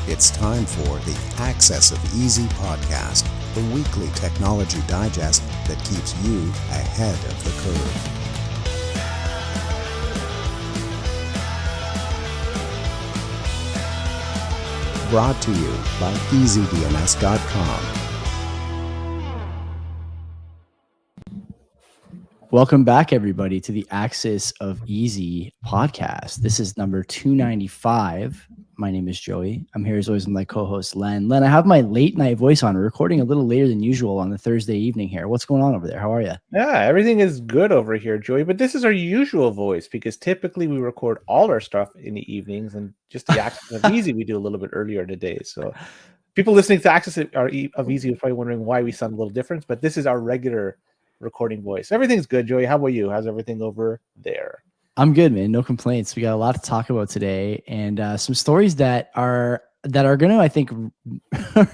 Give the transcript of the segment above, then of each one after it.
It's time for the Access of Easy podcast, the weekly technology digest that keeps you ahead of the curve. Brought to you by EasyDNS.com. Welcome back, everybody, to the Access of Easy podcast. This is number 295. My name is Joey. I'm here as always with my co-host, Len. Len, I have my late night voice on. We're recording a little later than usual on the Thursday evening here. What's going on over there? How are you? Yeah, everything is good over here, Joey. But this is our usual voice because typically we record all our stuff in the evenings, and just the Access of Easy we do a little bit earlier today. So people listening to Access of Easy are probably wondering why we sound a little different, but this is our regular recording voice. Everything's good, Joey. How about you? How's everything over there? I'm good, man. No complaints. We got a lot to talk about today, and some stories that are going to, I think,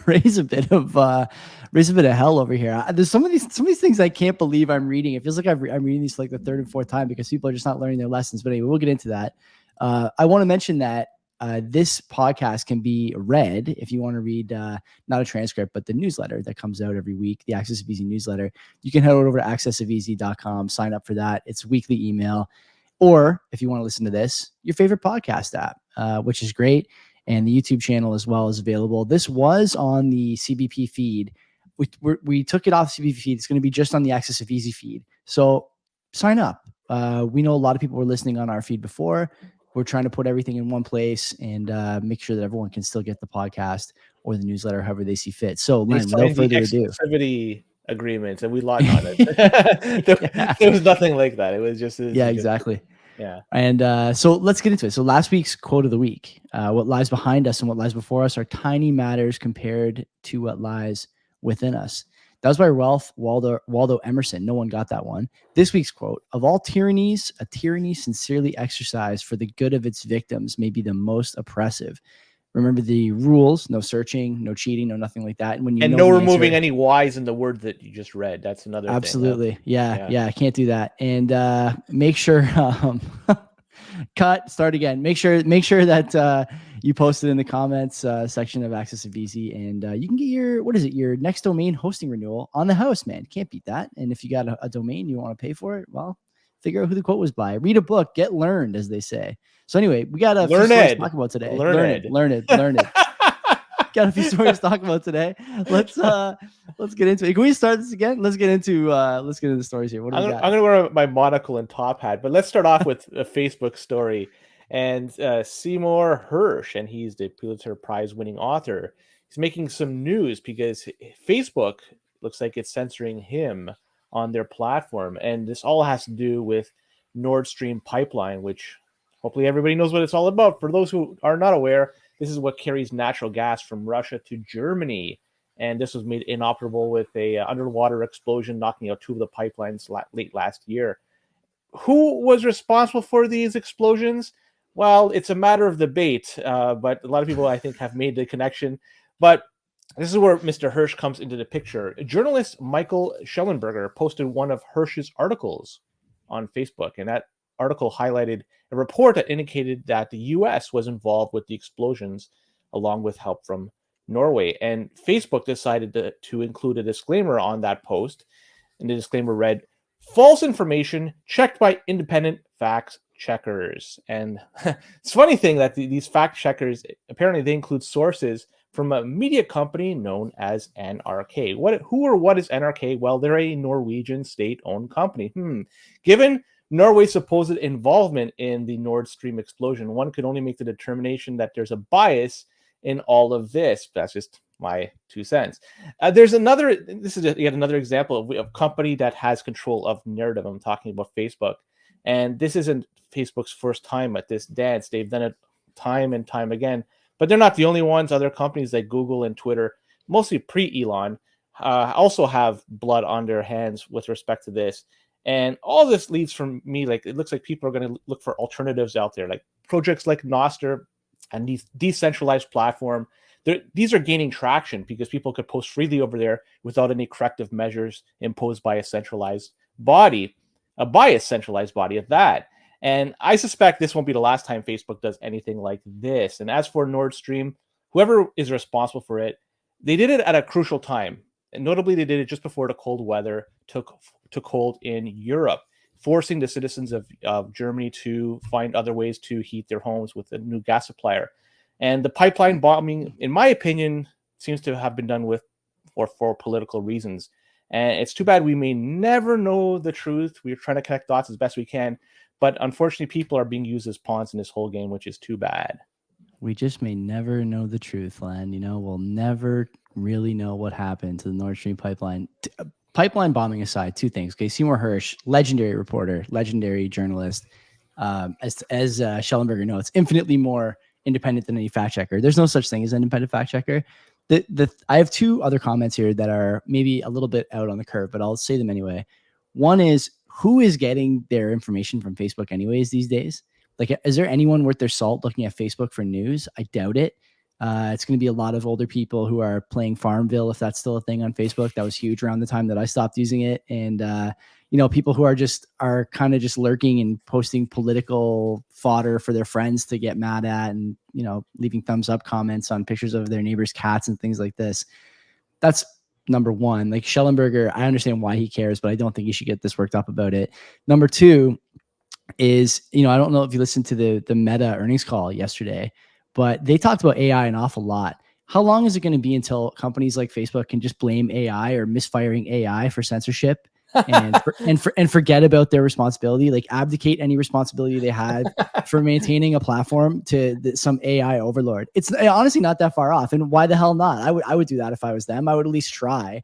raise a bit of hell over here. There's some of these things I can't believe I'm reading. It feels like I'm reading these for like the third and fourth time because people are just not learning their lessons. But anyway, we'll get into that. I want to mention that this podcast can be read if you want to read not a transcript, but the newsletter that comes out every week, the Access of Easy newsletter. You can head over to accessofeasy.com, sign up for that. It's weekly email. Or if you want to listen to this, your favorite podcast app, which is great. And the YouTube channel as well is available. This was on the CBP feed. We took it off CBP feed. It's going to be just on the Access of Easy feed. So sign up. We know a lot of people were listening on our feed before. We're trying to put everything in one place and make sure that everyone can still get the podcast or the newsletter, however they see fit. So, Len, without further ado, exclusivity agreements, and we logged on it. There was nothing like that. It was just exactly. Yeah. And so let's get into it. So last week's quote of the week, what lies behind us and what lies before us are tiny matters compared to what lies within us. That was by Ralph Waldo Emerson. No one got that one. This week's quote: of all tyrannies, a tyranny sincerely exercised for the good of its victims may be the most oppressive. Remember the rules: no searching, no cheating, no nothing like that. And no removing any Y's in the word that you just read. That's another absolutely thing. Yeah, I can't do that. And make sure start again. Make sure that you post it in the comments section of Access of Easy, and you can get your next domain hosting renewal on the house, man. Can't beat that. And if you got a domain you want to pay for it, well, figure out who the quote was by. Read a book, get learned, as they say. So anyway, we got a few stories to talk about today. Learn it. Got a few stories to talk about today. Let's get into it. Can we start this again? Let's get into the stories here. What do we got? I'm gonna wear my monocle and top hat, but let's start off with a Facebook story. And Seymour Hersh, and he's the Pulitzer Prize winning author, he's making some news because Facebook looks like it's censoring him on their platform. And this all has to do with Nord Stream pipeline, which hopefully everybody knows what it's all about. For those who are not aware, this is what carries natural gas from Russia to Germany. And this was made inoperable with a underwater explosion, knocking out two of the pipelines late last year. Who was responsible for these explosions? Well, it's a matter of debate, but a lot of people, I think, have made the connection. But this is where Mr. Hersh comes into the picture. Journalist Michael Schellenberger posted one of Hersh's articles on Facebook, and that article highlighted a report that indicated that the U.S. was involved with the explosions, along with help from Norway. And Facebook decided to include a disclaimer on that post, and the disclaimer read, "False information checked by independent fact checkers." And it's a funny thing that these fact checkers, apparently they include sources from a media company known as NRK. What is NRK? Well, they're a Norwegian state-owned company. Given Norway's supposed involvement in the Nord Stream explosion, one could only make the determination that there's a bias in all of this. That's just my 2 cents. This is yet another example of a company that has control of narrative. I'm talking about Facebook. And this isn't Facebook's first time at this dance. They've done it time and time again. But they're not the only ones. Other companies like Google and Twitter, mostly pre-Elon, also have blood on their hands with respect to this. And all this leads from me, like, it looks like people are going to look for alternatives out there, like projects like Nostr and these decentralized platform. These are gaining traction because people could post freely over there without any corrective measures imposed by a centralized body, a biased centralized body at that. And I suspect this won't be the last time Facebook does anything like this. And as for Nord Stream, whoever is responsible for it, they did it at a crucial time. And notably, they did it just before the cold weather took hold in Europe, forcing the citizens of Germany to find other ways to heat their homes with a new gas supplier. And the pipeline bombing, in my opinion, seems to have been done with for political reasons. And it's too bad we may never know the truth. We're trying to connect dots as best we can. But unfortunately, people are being used as pawns in this whole game, which is too bad. We just may never know the truth, Len. You know, we'll never really know what happened to the Nord Stream pipeline. Pipeline bombing aside, two things. Okay, Seymour Hersh, legendary reporter, legendary journalist. As Schellenberger notes, infinitely more independent than any fact checker. There's no such thing as an independent fact checker. I have two other comments here that are maybe a little bit out on the curve, but I'll say them anyway. One is, who is getting their information from Facebook anyways these days? Like, is there anyone worth their salt looking at Facebook for news? I doubt it. It's going to be a lot of older people who are playing Farmville, if that's still a thing on Facebook. That was huge around the time that I stopped using it. And, people who are kind of just lurking and posting political fodder for their friends to get mad at, and, leaving thumbs up comments on pictures of their neighbors' cats and things like this. That's number one. Like, Schellenberger, I understand why he cares, but I don't think you should get this worked up about it. Number two is, I don't know if you listened to the Meta earnings call yesterday, but they talked about AI an awful lot. How long is it going to be until companies like Facebook can just blame AI or misfiring AI for censorship and forget about their responsibility, like abdicate any responsibility they had for maintaining a platform to some AI overlord? It's honestly not that far off. And why the hell not? I would do that if I was them. I would at least try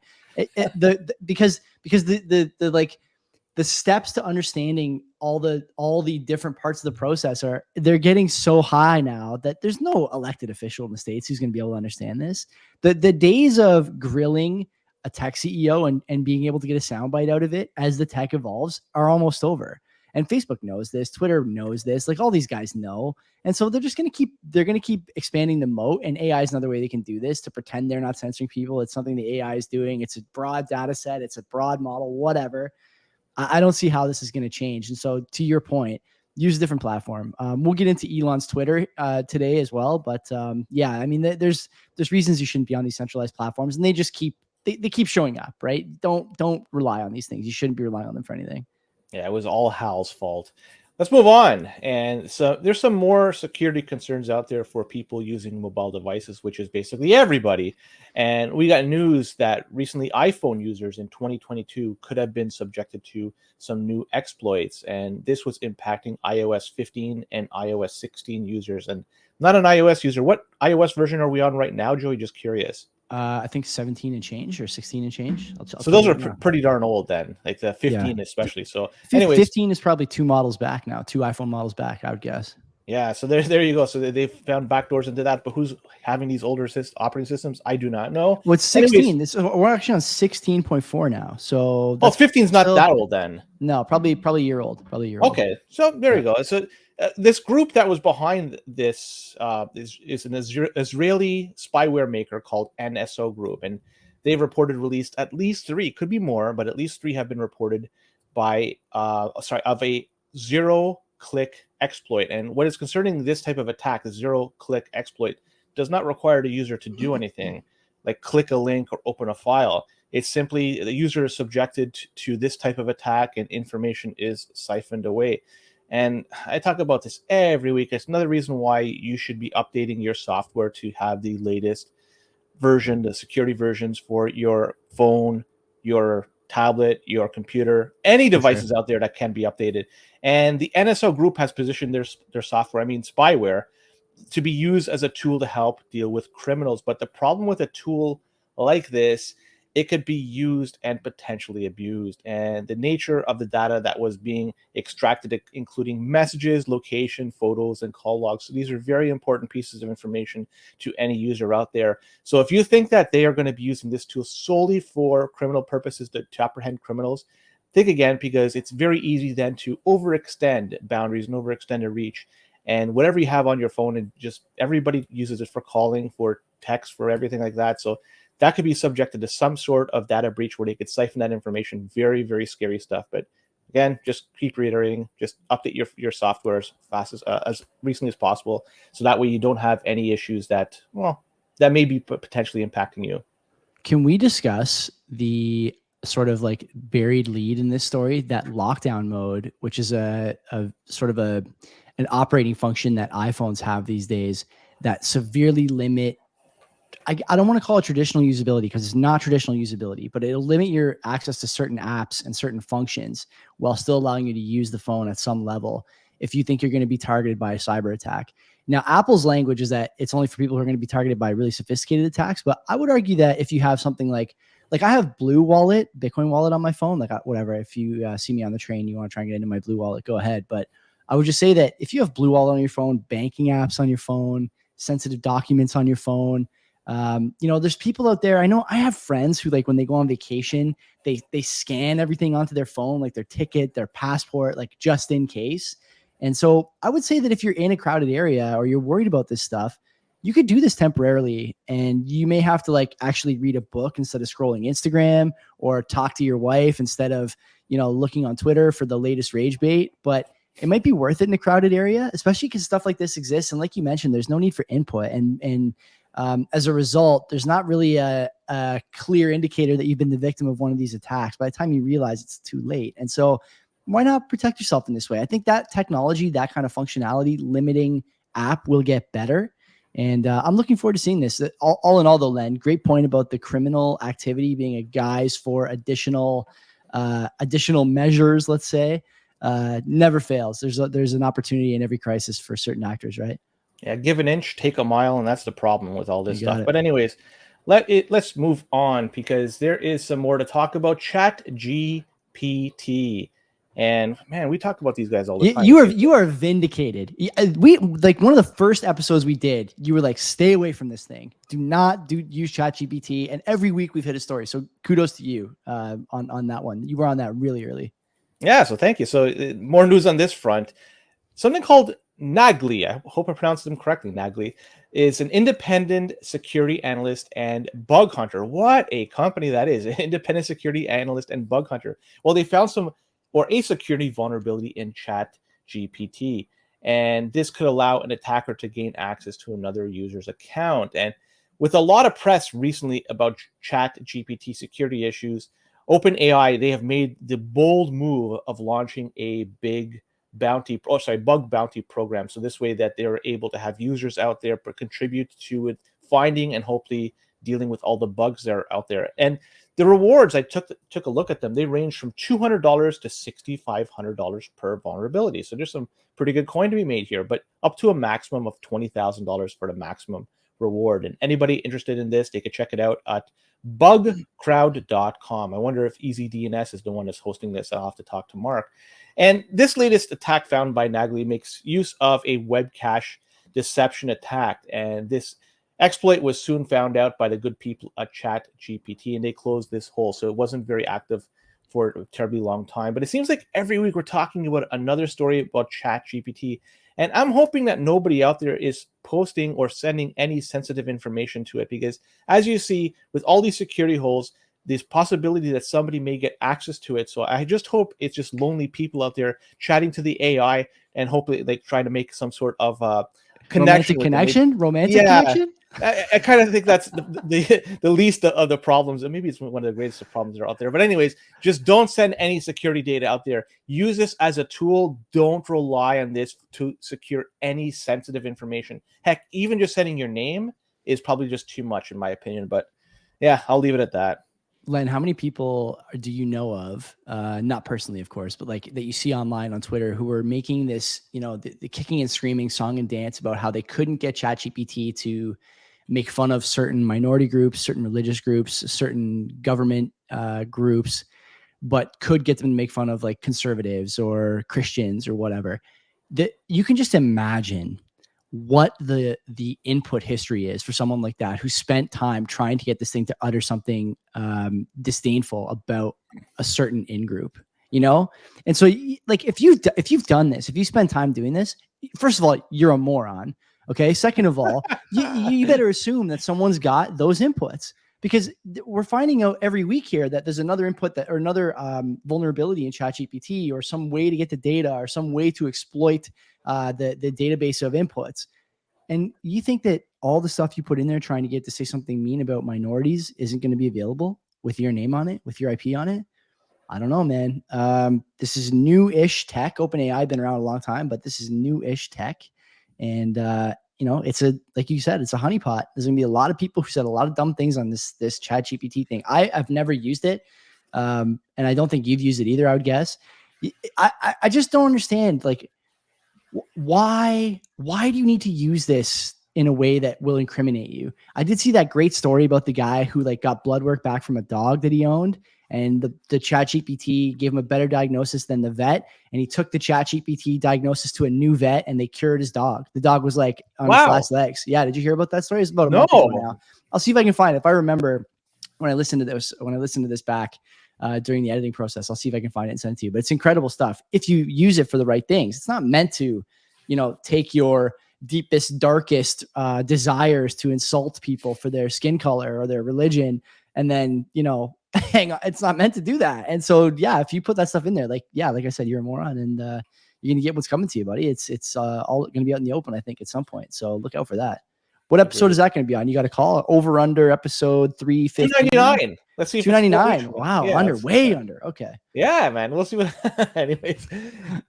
because the steps to understanding all the different parts of the process they're getting so high now that there's no elected official in the States who's going to be able to understand this. The days of grilling a tech CEO and being able to get a soundbite out of it as the tech evolves are almost over. And Facebook knows this, Twitter knows this, like all these guys know. And so they're going to keep expanding the moat, and AI is another way they can do this, to pretend they're not censoring people. It's something the AI is doing. It's a broad data set. It's a broad model, whatever. I don't see how this is going to change. And so, to your point, use a different platform. We'll get into Elon's Twitter today as well. But yeah, I mean, there's reasons you shouldn't be on these centralized platforms, and they just keep showing up, right? Don't rely on these things. You shouldn't be relying on them for anything. Yeah, it was all Hal's fault. Let's move on. And so there's some more security concerns out there for people using mobile devices, which is basically everybody. And we got news that recently iPhone users in 2022 could have been subjected to some new exploits. And this was impacting iOS 15 and iOS 16 users. And not an iOS user. What iOS version are we on right now, Joey? Just curious. I think 17 and change or 16 and change. So those are pretty darn old then, like the 15 especially. So anyways, 15 is probably 2 models back now, 2 iPhone models back, I would guess. Yeah, so there you go. So they've found backdoors into that, but who's having these older operating systems? I do not know. Well, it's 16. We're actually on 16.4 now. So 15 is not that old then. No, probably a year old. Okay, so there you go. So this group that was behind this is an Israeli spyware maker called NSO Group, and they've reported released at least 3, could be more, but at least 3 have been reported of a zero-click exploit. And what is concerning this type of attack, the zero-click exploit, does not require the user to do anything, like click a link or open a file. It's simply the user is subjected to this type of attack, and information is siphoned away. And I talk about this every week. It's another reason why you should be updating your software to have the latest version, the security versions for your phone, your tablet, your computer, any devices out there that can be updated. And the NSO Group has positioned their software, spyware, to be used as a tool to help deal with criminals. But the problem with a tool like this, it could be used and potentially abused. And the nature of the data that was being extracted, including messages, location, photos, and call logs. So these are very important pieces of information to any user out there. So if you think that they are going to be using this tool solely for criminal purposes to apprehend criminals, think again, because it's very easy then to overextend boundaries and overextend a reach. And whatever you have on your phone, and just everybody uses it for calling, for text, for everything like that. So that could be subjected to some sort of data breach where they could siphon that information. Very, very scary stuff. But again, just keep reiterating, just update your software as fast as recently as possible. So that way you don't have any issues that, that may be potentially impacting you. Can we discuss the sort of like buried lead in this story, that lockdown mode, which is a sort of an operating function that iPhones have these days that severely limit, I don't want to call it traditional usability because it's not traditional usability, but it'll limit your access to certain apps and certain functions while still allowing you to use the phone at some level if you think you're going to be targeted by a cyber attack. Now, Apple's language is that it's only for people who are going to be targeted by really sophisticated attacks, but I would argue that if you have something like I have Blue Wallet, Bitcoin Wallet on my phone, like whatever, if you see me on the train, you want to try and get into my Blue Wallet, go ahead. But I would just say that if you have Blue Wallet on your phone, banking apps on your phone, sensitive documents on your phone, there's people out there. I know I have friends who, like, when they go on vacation, they scan everything onto their phone, like their ticket, their passport, like just in case. And so I would say that if you're in a crowded area or you're worried about this stuff, you could do this temporarily, and you may have to like actually read a book instead of scrolling Instagram, or talk to your wife instead of, looking on Twitter for the latest rage bait. But it might be worth it in a crowded area, especially because stuff like this exists. And like you mentioned, there's no need for input. And as a result, there's not really a clear indicator that you've been the victim of one of these attacks by the time you realize it's too late. And so why not protect yourself in this way? I think that technology, that kind of functionality limiting app will get better. And I'm looking forward to seeing this. All in all, though, Len, great point about the criminal activity being a guise for additional measures, let's say. Never fails. There's an opportunity in every crisis for certain actors, right? Yeah, give an inch, take a mile, and that's the problem with all this stuff. But anyways, let's move on, because there is some more to talk about. ChatGPT. And man, we talk about these guys all the time. You are vindicated. We, like, one of the first episodes we did, you were like, stay away from this thing. Do not use ChatGPT. And every week we've hit a story. So kudos to you on that one. You were on that really early. Yeah, so thank you. So more news on this front. Something called Nagli, I hope I pronounced them correctly, Nagli, is an independent security analyst and bug hunter. What a company that is, an independent security analyst and bug hunter. Well, they found a security vulnerability in ChatGPT, and this could allow an attacker to gain access to another user's account. And with a lot of press recently about ChatGPT security issues, OpenAI, they have made the bold move of launching a big bug bounty program. So this way that they're able to have users out there contribute to it, finding and hopefully dealing with all the bugs that are out there. And the rewards, I took a look at them. They range from $200 to $6,500 per vulnerability. So there's some pretty good coin to be made here, but up to a maximum of $20,000 for the maximum reward. And anybody interested in this, they could check it out at bugcrowd.com. I wonder if EasyDNS is the one that's hosting this. I'll have to talk to Mark. And this latest attack found by Nagli makes use of a web cache deception attack. And this exploit was soon found out by the good people at ChatGPT, and they closed this hole. So it wasn't very active for a terribly long time. But it seems like every week we're talking about another story about ChatGPT. And I'm hoping that nobody out there is posting or sending any sensitive information to it, because as you see, with all these security holes, there's possibility that somebody may get access to it. So I just hope it's just lonely people out there chatting to the AI and hopefully like trying to make some sort of romantic connection. I kind of think that's the least of the problems, and maybe it's one of the greatest of problems that are out there. But anyways, just don't send any security data out there. Use this as a tool. Don't rely on this to secure any sensitive information. Heck, even just sending your name is probably just too much, in my opinion. But yeah, I'll leave it at that. Len, how many people do you know of, not personally, of course, but like that you see online on Twitter, who are making this, the kicking and screaming song and dance about how they couldn't get ChatGPT to make fun of certain minority groups, certain religious groups, certain government groups, but could get them to make fun of like conservatives or Christians or whatever? That you can just imagine what the input history is for someone like that, who spent time trying to get this thing to utter something disdainful about a certain in-group, And so like, if you've done this, if you spend time doing this, first of all, you're a moron. Okay. Second of all, you better assume that someone's got those inputs, because we're finding out every week here that there's another input or another vulnerability in ChatGPT, or some way to get the data, or some way to exploit the database of inputs. And you think that all the stuff you put in there trying to get to say something mean about minorities isn't going to be available with your name on it, with your IP on it. I don't know, man. This is new-ish tech. OpenAI been around a long time, but this is new-ish tech. And, it's like you said, it's a honeypot. There's gonna be a lot of people who said a lot of dumb things on this ChatGPT thing. I've never used it. And I don't think you've used it either, I would guess. I just don't understand, like, why do you need to use this in a way that will incriminate you? I did see that great story about the guy who like got blood work back from a dog that he owned, and the ChatGPT gave him a better diagnosis than the vet, and he took the ChatGPT diagnosis to a new vet and they cured his dog. The dog was like on his last legs. Yeah, did you hear about that story? It's about a month ago now. I'll see if I can find it. If I remember when I listened to this back during the editing process, I'll see if I can find it and send it to you. But it's incredible stuff if you use it for the right things. It's not meant to, take your deepest, darkest desires to insult people for their skin color or their religion, and then hang on. It's not meant to do that. And so if you put that stuff in there, like I said, you're a moron, and you're gonna get what's coming to you, buddy. It's all gonna be out in the open, I think, at some point. So look out for that. What episode is that going to be on? You got to call over under episode 350. 299. Let's see. 299. Wow. Yeah, way under. Okay. Yeah, man. We'll see what. Anyways,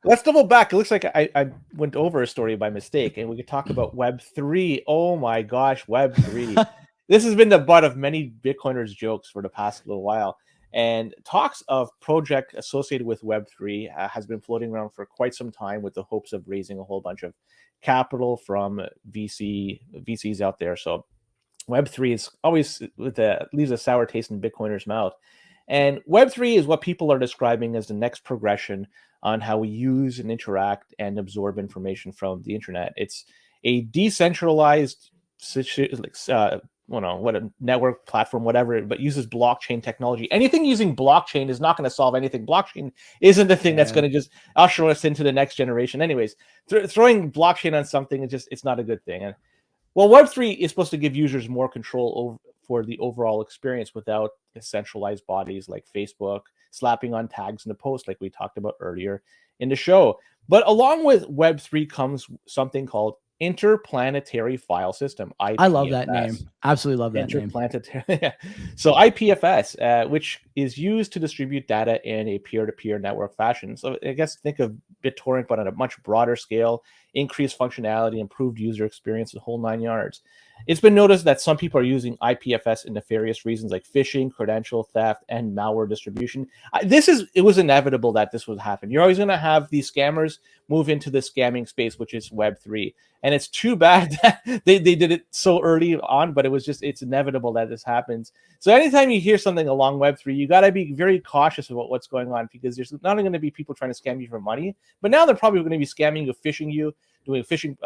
let's double back. It looks like I went over a story by mistake, and we could talk about Web3. Oh my gosh, Web3. This has been the butt of many Bitcoiners' jokes for the past little while. And talks of project associated with Web3 has been floating around for quite some time with the hopes of raising a whole bunch of capital from VCs out there. So Web3 is always leaves a sour taste in Bitcoiners' mouth. And Web3 is what people are describing as the next progression on how we use and interact and absorb information from the internet. It's a decentralized what a network platform, whatever, but uses blockchain technology. Anything using blockchain is not going to solve anything. Blockchain isn't the thing that's going to just usher us into the next generation. Anyways, throwing blockchain on something it's not a good thing. And Web3 is supposed to give users more control for the overall experience without centralized bodies like Facebook slapping on tags in the post, like we talked about earlier in the show. But along with Web3 comes something called Interplanetary File System. IPFS. I love that name. Absolutely love that name. Interplanetary. So IPFS, which is used to distribute data in a peer-to-peer network fashion. So I guess think of BitTorrent, but on a much broader scale, increased functionality, improved user experience, the whole 9 yards. It's been noticed that some people are using IPFS in nefarious reasons like phishing, credential theft, and malware distribution. It was inevitable that this would happen. You're always going to have these scammers move into the scamming space, which is Web3. And it's too bad that they did it so early on, but it's inevitable that this happens. So anytime you hear something along Web3, you got to be very cautious about what's going on, because there's not only going to be people trying to scam you for money, but now they're probably going to be scamming you, phishing you, doing phishing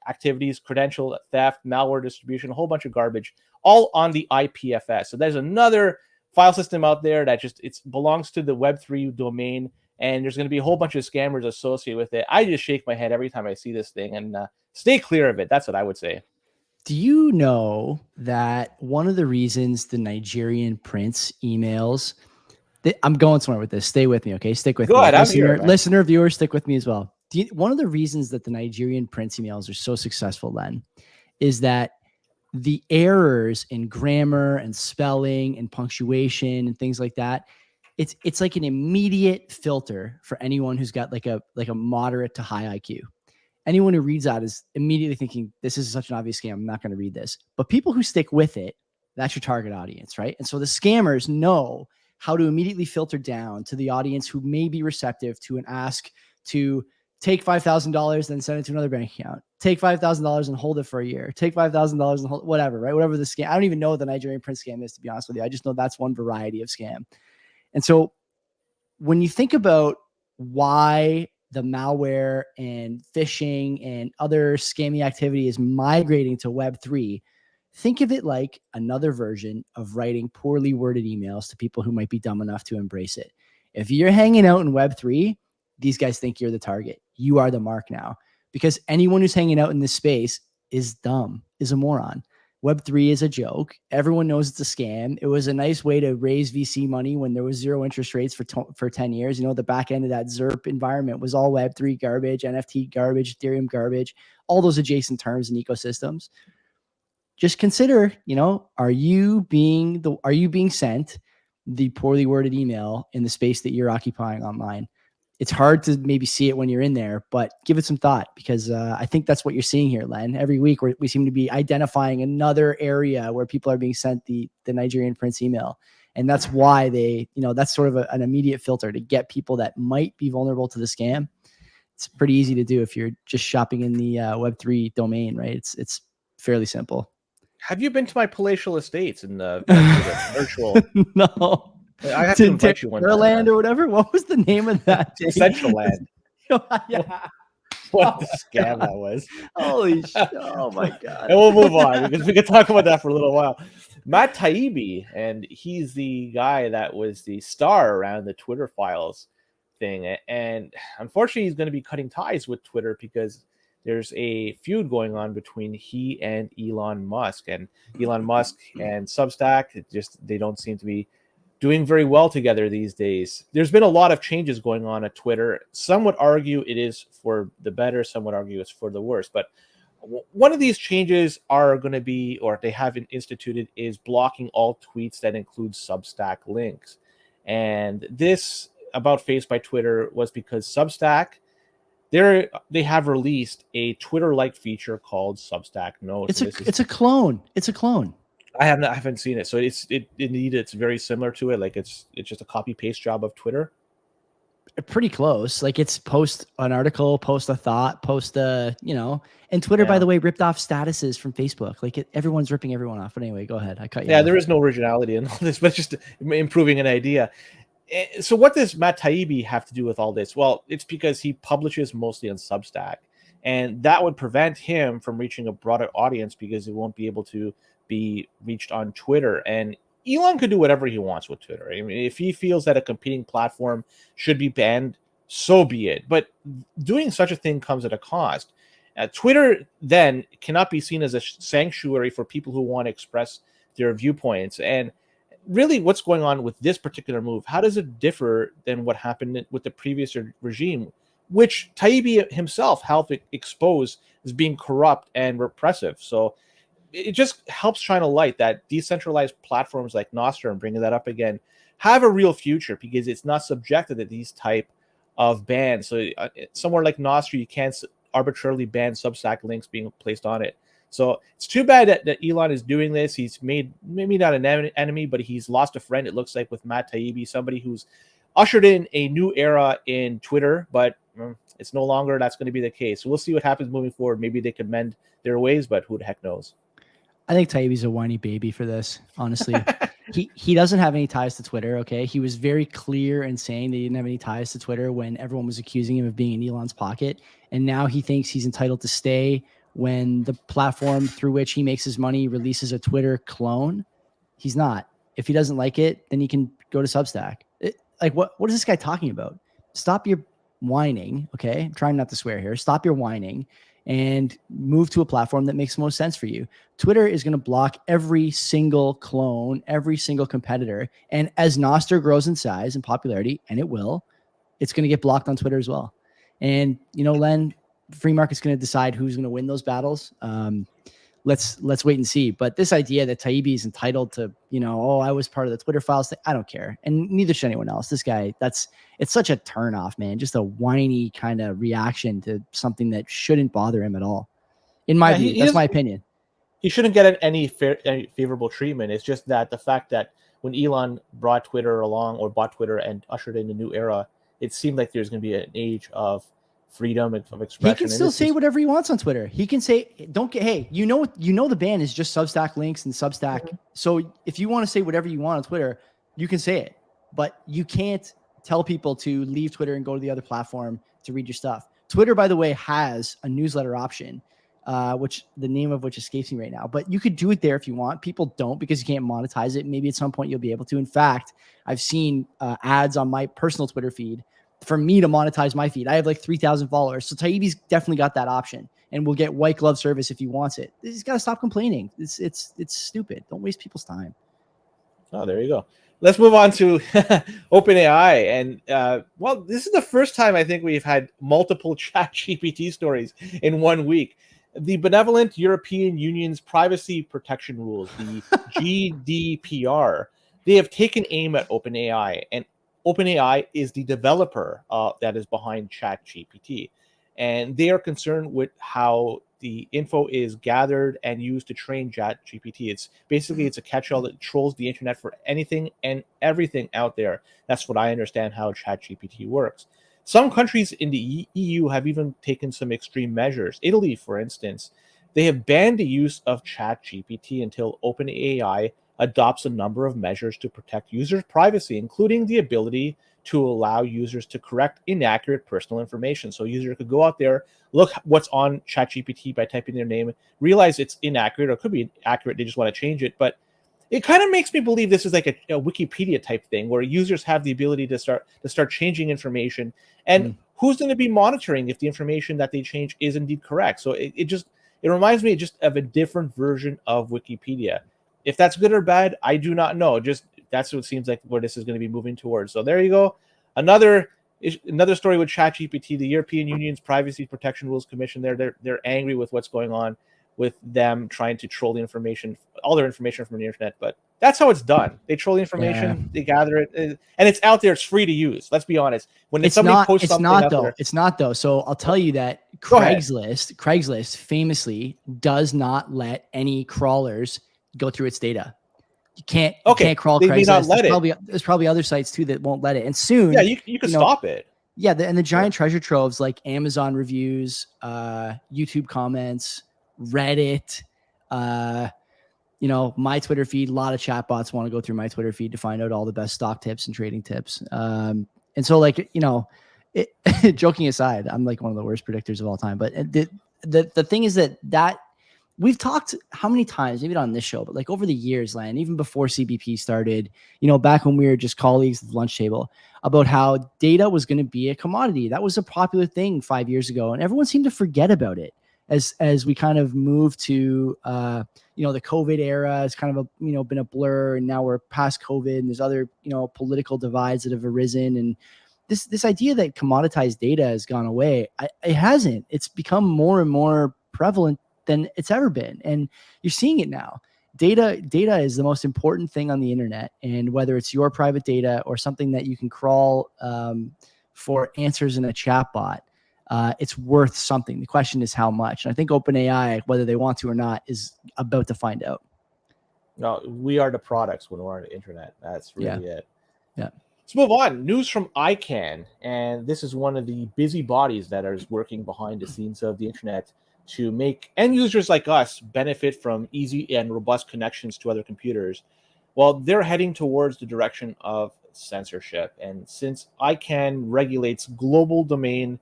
activities, credential theft, malware distribution, a whole bunch of garbage, all on the IPFS. So there's another file system out there that it belongs to the Web3 domain, and there's going to be a whole bunch of scammers associated with it. I just shake my head every time I see this thing, and stay clear of it. That's what I would say. Do you know that one of the reasons the Nigerian prince emails, I'm going somewhere with this. Stay with me, okay? Stick with me. Listener, viewer, stick with me as well. One of the reasons that the Nigerian prince emails are so successful, Len, is that the errors in grammar and spelling and punctuation and things like that, it's like an immediate filter for anyone who's got like a moderate to high IQ. Anyone who reads that is immediately thinking, this is such an obvious scam, I'm not going to read this. But people who stick with it, that's your target audience, right? And so the scammers know how to immediately filter down to the audience who may be receptive to an ask to take $5,000, then send it to another bank account. Take $5,000 and hold it for a year. Take $5,000 and hold whatever, right? Whatever the scam. I don't even know what the Nigerian prince scam is, to be honest with you. I just know that's one variety of scam. And so when you think about why the malware and phishing and other scammy activity is migrating to Web3, think of it like another version of writing poorly worded emails to people who might be dumb enough to embrace it. If you're hanging out in Web3, these guys think you're the target. You are the mark now, because anyone who's hanging out in this space is dumb, is a moron. Web3 is a joke. Everyone knows it's a scam. It was a nice way to raise VC money when there was zero interest rates for 10 years. You know, the back end of that ZERP environment was all Web3 garbage, NFT garbage, Ethereum garbage, all those adjacent terms and ecosystems. just consider, are you being sent the poorly worded email in the space that you're occupying online? It's hard to maybe see it when you're in there, but give it some thought, because I think that's what you're seeing here, Len. Every week we seem to be identifying another area where people are being sent the Nigerian prince email. And that's why that's sort of an immediate filter to get people that might be vulnerable to the scam. It's pretty easy to do if you're just shopping in the Web3 domain, right? It's fairly simple. Have you been to my palatial estates in the virtual? No. I have to invite you one time. Land or whatever. What was the name of that? Central Land. Yeah. What the scam that was. Holy shit. Oh my God. And we'll move on, because we could talk about that for a little while. Matt Taibbi, and he's the guy that was the star around the Twitter files thing. And unfortunately, he's going to be cutting ties with Twitter because there's a feud going on between he and Elon Musk. And Elon Musk and Substack, they don't seem to be doing very well together these days. There's been a lot of changes going on at Twitter. Some would argue it is for the better, some would argue it's for the worse. But one of these changes are going to be, or they have instituted, is blocking all tweets that include Substack links. And this about face by Twitter was because Substack, they have released a Twitter-like feature called Substack Notes. It's a clone. It's a clone. I haven't seen it, so it's very similar to it. Like it's just a copy paste job of Twitter. Pretty close. Like it's post an article, post a thought, post a And Twitter, by the way, ripped off statuses from Facebook. Like everyone's ripping everyone off. But anyway, go ahead. I cut you. Yeah, off. there is no originality in all this, but just improving an idea. So what does Matt Taibbi have to do with all this? Well, it's because he publishes mostly on Substack, and that would prevent him from reaching a broader audience because he won't be able to be reached on Twitter. And Elon could do whatever he wants with Twitter. I mean, if he feels that a competing platform should be banned, so be it. But doing such a thing comes at a cost. Twitter then cannot be seen as a sanctuary for people who want to express their viewpoints. And really, what's going on with this particular move, how does it differ than what happened with the previous regime, which Taibbi himself helped expose as being corrupt and repressive? So it just helps shine a light that decentralized platforms like Nostr, and bringing that up again, have a real future because it's not subjected to these type of bans. So somewhere like Nostr, you can't arbitrarily ban Substack links being placed on it. So it's too bad that Elon is doing this. He's made maybe not an enemy, but he's lost a friend, it looks like, with Matt Taibbi, somebody who's ushered in a new era in Twitter, but it's no longer that's going to be the case. So we'll see what happens moving forward. Maybe they can mend their ways, but who the heck knows? I think Taibbi's a whiny baby for this, honestly. He doesn't have any ties to Twitter, okay? He was very clear in saying that he didn't have any ties to Twitter when everyone was accusing him of being in Elon's pocket. And now he thinks he's entitled to stay when the platform through which he makes his money releases a Twitter clone. He's not. If he doesn't like it, then he can go to Substack. What is this guy talking about? Stop your whining, okay? I'm trying not to swear here. Stop your whining and move to a platform that makes the most sense for you. Twitter is going to block every single clone, every single competitor. And as Nostr grows in size and popularity, and it will, it's going to get blocked on Twitter as well. And, Len, free market's going to decide who's going to win those battles. Let's wait and see. But this idea that Taibbi is entitled to, I was part of the Twitter files thing, I don't care. And neither should anyone else. This guy, it's such a turnoff, man. Just a whiny kind of reaction to something that shouldn't bother him at all. In my view, that's my opinion. He shouldn't get any favorable treatment. It's just that the fact that when Elon brought Twitter along, or bought Twitter and ushered in a new era, it seemed like there's going to be an age of freedom of expression. He can still say whatever he wants on Twitter. He can say, hey, the ban is just Substack links and Substack. Mm-hmm. So if you want to say whatever you want on Twitter, you can say it, but you can't tell people to leave Twitter and go to the other platform to read your stuff. Twitter, by the way, has a newsletter option, which the name of which escapes me right now, but you could do it there if you want. People don't, because you can't monetize it. Maybe at some point you'll be able to. In fact, I've seen ads on my personal Twitter feed for me to monetize my feed. I have like 3,000 followers. So Taibbi's definitely got that option and will get white glove service if he wants it. He's got to stop complaining. It's stupid. Don't waste people's time. Oh, there you go. Let's move on to OpenAI. And this is the first time I think we've had multiple ChatGPT stories in 1 week. the benevolent European Union's privacy protection rules, the GDPR, they have taken aim at OpenAI, and OpenAI is the developer that is behind ChatGPT, and they are concerned with how the info is gathered and used to train ChatGPT. It's a catch-all that trolls the internet for anything and everything out there. That's what I understand how ChatGPT works. Some countries in the EU have even taken some extreme measures. Italy, for instance, they have banned the use of ChatGPT until OpenAI adopts a number of measures to protect users' privacy, including the ability to allow users to correct inaccurate personal information. So a user could go out there, look what's on ChatGPT by typing their name, realize it's inaccurate or could be accurate, they just want to change it, but it kind of makes me believe this is like a Wikipedia type thing where users have the ability to start changing information, and who's going to be monitoring if the information that they change is indeed correct. So it reminds me just of a different version of Wikipedia. If that's good or bad, I do not know. Just that's what it seems like where this is going to be moving towards. So there you go. Another story with ChatGPT. The European Union's Privacy Protection Rules Commission. They're angry with what's going on with them trying to troll the information, all their information from the internet. But that's how it's done. They troll the information, they gather it, and it's out there. It's free to use. Let's be honest. When somebody posts something out there, it's not though. So I'll tell you that Craigslist famously does not let any crawlers go through its data. You can't crawl Craigslist. There's probably other sites too that won't let it. And soon, you can stop it. Yeah, and the giant treasure troves like Amazon reviews, YouTube comments, Reddit, my Twitter feed. A lot of chatbots want to go through my Twitter feed to find out all the best stock tips and trading tips. And so, joking aside, I'm like one of the worst predictors of all time. But the thing is that we've talked how many times, maybe not on this show, but like over the years, Len, even before CBP started, back when we were just colleagues at the lunch table, about how data was going to be a commodity. That was a popular thing 5 years ago, and everyone seemed to forget about it as we kind of moved to the COVID era. Has kind of been a blur, and now we're past COVID, and there's other political divides that have arisen, and this idea that commoditized data has gone away. It hasn't. It's become more and more prevalent than it's ever been. And you're seeing it now. Data is the most important thing on the internet. And whether it's your private data or something that you can crawl for answers in a chatbot, it's worth something. The question is how much. And I think OpenAI, whether they want to or not, is about to find out. No, we are the products when we're on the internet. That's really it. Yeah. Let's move on. News from ICANN. And this is one of the busy bodies that is working behind the scenes of the internet to make end users like us benefit from easy and robust connections to other computers. Well, they're heading towards the direction of censorship. And since ICANN regulates global domain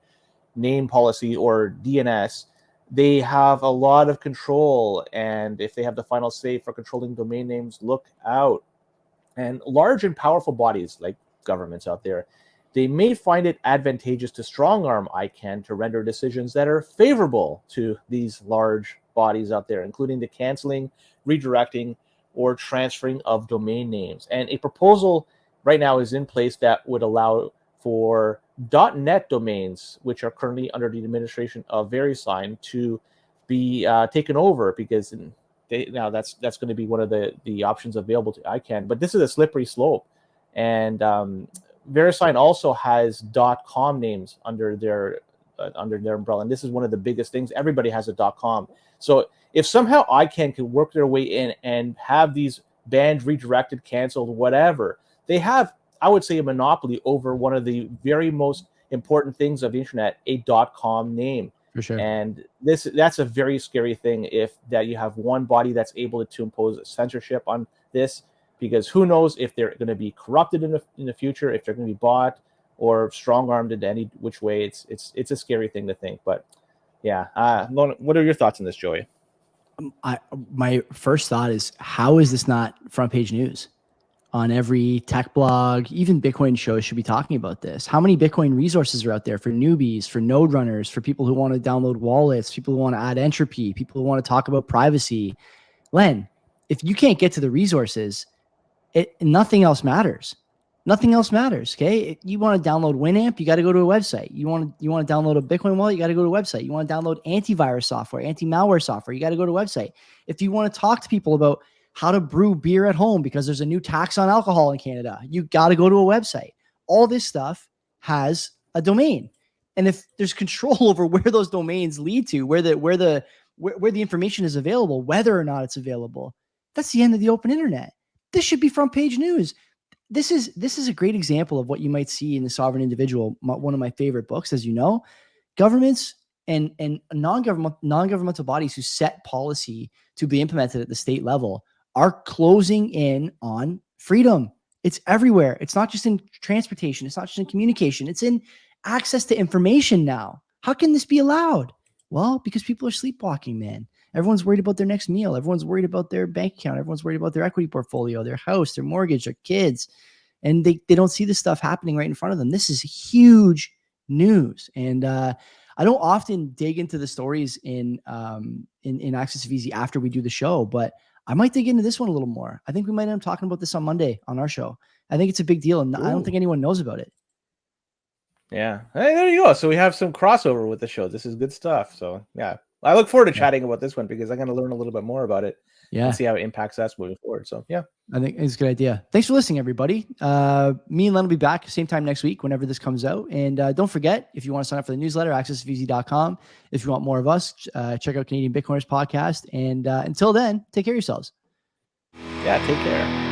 name policy, or DNS, they have a lot of control. And if they have the final say for controlling domain names, look out. And large and powerful bodies like governments out there, they may find it advantageous to strong-arm ICANN to render decisions that are favorable to these large bodies out there, including the canceling, redirecting, or transferring of domain names. And a proposal right now is in place that would allow for .NET domains, which are currently under the administration of Verisign, to be taken over, because that's going to be one of the options available to ICANN. But this is a slippery slope. And Verisign also has .com names under their umbrella, and this is one of the biggest things. Everybody has a .com. So if somehow ICANN can work their way in and have these banned, redirected, canceled, whatever, they have, I would say, a monopoly over one of the very most important things of the internet, a .com name. For sure. And that's a very scary thing, if that you have one body that's able to impose censorship on this. Because who knows if they're going to be corrupted in the future, if they're going to be bought or strong-armed in any which way. It's a scary thing to think. But yeah, what are your thoughts on this, Joey? My first thought is, how is this not front page news on every tech blog? Even Bitcoin shows should be talking about this. How many Bitcoin resources are out there for newbies, for node runners, for people who want to download wallets, people who want to add entropy, people who want to talk about privacy? Len, if you can't get to the resources, nothing else matters. Nothing else matters. Okay. You want to download Winamp, you got to go to a website. You want to download a Bitcoin wallet, you got to go to a website. You want to download antivirus software, anti-malware software, you got to go to a website. If you want to talk to people about how to brew beer at home because there's a new tax on alcohol in Canada, you got to go to a website. All this stuff has a domain. And if there's control over where those domains lead to, where the information is available, whether or not it's available, that's the end of the open internet. This should be front page news. This is a great example of what you might see in The Sovereign Individual, one of my favorite books, as you know. Governments and non-governmental bodies who set policy to be implemented at the state level are closing in on freedom. It's everywhere. It's not just in transportation. It's not just in communication. It's in access to information now. How can this be allowed? Well, because people are sleepwalking, man. Everyone's worried about their next meal. Everyone's worried about their bank account. Everyone's worried about their equity portfolio, their house, their mortgage, their kids. And they don't see this stuff happening right in front of them. This is huge news. And I don't often dig into the stories in Access of Easy after we do the show, but I might dig into this one a little more. I think we might end up talking about this on Monday on our show. I think it's a big deal, and I don't think anyone knows about it. Yeah. Hey, there you go. So we have some crossover with the show. This is good stuff. So yeah, I look forward to chatting about this one because I'm going to learn a little bit more about it. Yeah. And see how it impacts us moving forward. So yeah, I think it's a good idea. Thanks for listening, everybody. Me and Len will be back same time next week whenever this comes out. And don't forget, if you want to sign up for the newsletter, accessofeasy.com. If you want more of us, check out Canadian Bitcoiners podcast. And until then, take care of yourselves. Yeah, take care.